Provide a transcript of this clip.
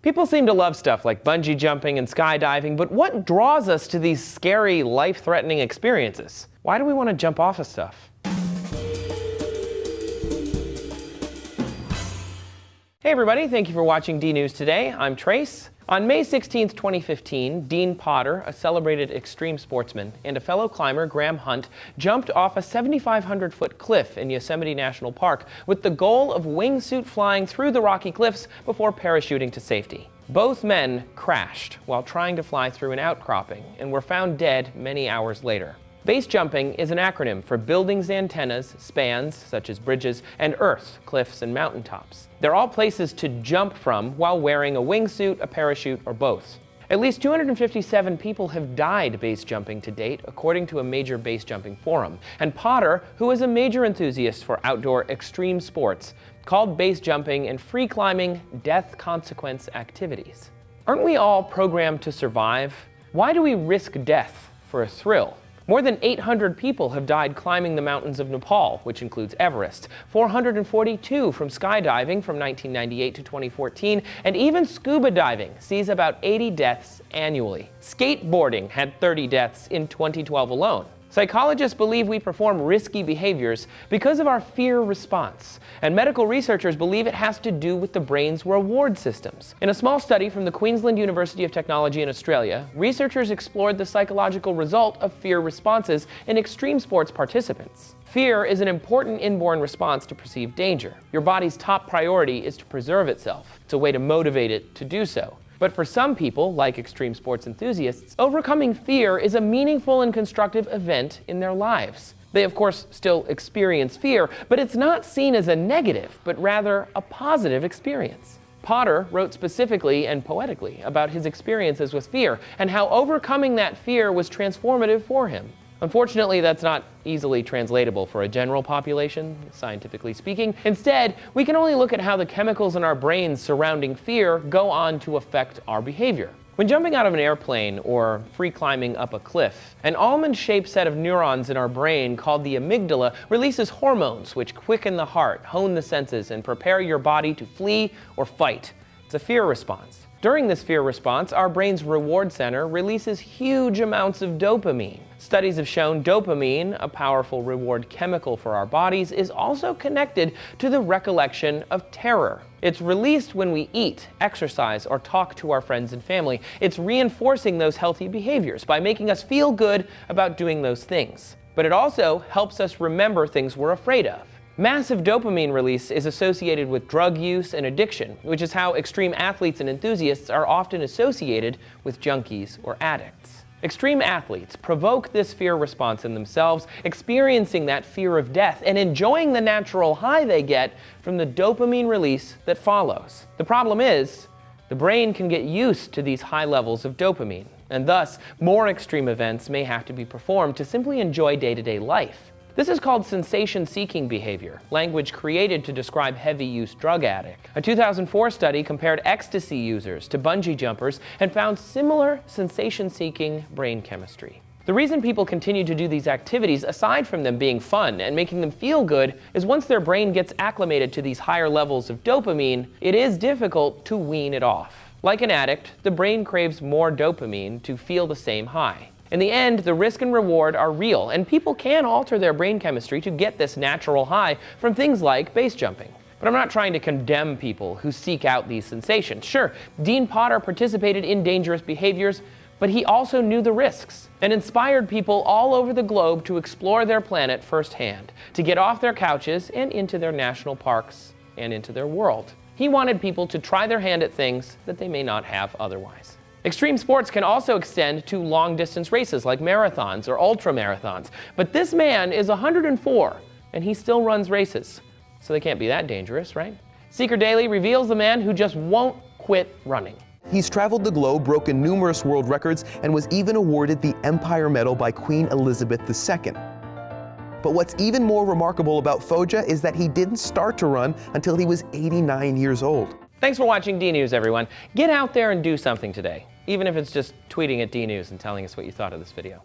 People seem to love stuff like bungee jumping and skydiving, but what draws us to these scary, life-threatening experiences? Why do we want to jump off of stuff? Hey everybody, thank you for watching D News Today. I'm Trace. On May 16, 2015, Dean Potter, a celebrated extreme sportsman, and a fellow climber, Graham Hunt, jumped off a 7,500-foot cliff in Yosemite National Park with the goal of wingsuit flying through the rocky cliffs before parachuting to safety. Both men crashed while trying to fly through an outcropping and were found dead many hours later. Base jumping is an acronym for buildings, antennas, spans, such as bridges, and earth, cliffs, and mountaintops. They're all places to jump from while wearing a wingsuit, a parachute, or both. At least 257 people have died base jumping to date, according to a major base jumping forum. And Potter, who is a major enthusiast for outdoor extreme sports, called base jumping and free climbing death consequence activities. Aren't we all programmed to survive? Why do we risk death for a thrill? More than 800 people have died climbing the mountains of Nepal, which includes Everest, 442 from skydiving from 1998 to 2014, and even scuba diving sees about 80 deaths annually. Skateboarding had 30 deaths in 2012 alone. Psychologists believe we perform risky behaviors because of our fear response, and medical researchers believe it has to do with the brain's reward systems. In a small study from the Queensland University of Technology in Australia, researchers explored the psychological result of fear responses in extreme sports participants. Fear is an important inborn response to perceived danger. Your body's top priority is to preserve itself. It's a way to motivate it to do so. But for some people, like extreme sports enthusiasts, overcoming fear is a meaningful and constructive event in their lives. They, of course, still experience fear, but it's not seen as a negative, but rather a positive experience. Potter wrote specifically and poetically about his experiences with fear and how overcoming that fear was transformative for him. Unfortunately, that's not easily translatable for a general population, scientifically speaking. Instead, we can only look at how the chemicals in our brains surrounding fear go on to affect our behavior. When jumping out of an airplane or free climbing up a cliff, an almond-shaped set of neurons in our brain called the amygdala releases hormones which quicken the heart, hone the senses, and prepare your body to flee or fight. It's a fear response. During this fear response, our brain's reward center releases huge amounts of dopamine. Studies have shown dopamine, a powerful reward chemical for our bodies, is also connected to the recollection of terror. It's released when we eat, exercise, or talk to our friends and family. It's reinforcing those healthy behaviors by making us feel good about doing those things. But it also helps us remember things we're afraid of. Massive dopamine release is associated with drug use and addiction, which is how extreme athletes and enthusiasts are often associated with junkies or addicts. Extreme athletes provoke this fear response in themselves, experiencing that fear of death and enjoying the natural high they get from the dopamine release that follows. The problem is, the brain can get used to these high levels of dopamine, and thus more extreme events may have to be performed to simply enjoy day-to-day life. This is called sensation-seeking behavior, language created to describe heavy-use drug addicts. A 2004 study compared ecstasy users to bungee jumpers and found similar sensation-seeking brain chemistry. The reason people continue to do these activities, aside from them being fun and making them feel good, is once their brain gets acclimated to these higher levels of dopamine, it is difficult to wean it off. Like an addict, the brain craves more dopamine to feel the same high. In the end, the risk and reward are real, and people can alter their brain chemistry to get this natural high from things like base jumping. But I'm not trying to condemn people who seek out these sensations. Sure, Dean Potter participated in dangerous behaviors, but he also knew the risks and inspired people all over the globe to explore their planet firsthand, to get off their couches and into their national parks and into their world. He wanted people to try their hand at things that they may not have otherwise. Extreme sports can also extend to long-distance races like marathons or ultramarathons. But this man is 104, and he still runs races. So they can't be that dangerous, right? Seeker Daily reveals the man who just won't quit running. He's traveled the globe, broken numerous world records, and was even awarded the Empire Medal by Queen Elizabeth II. But what's even more remarkable about Foja is that he didn't start to run until he was 89 years old. Thanks for watching D News, everyone. Get out there and do something today, even if it's just tweeting at D News and telling us what you thought of this video.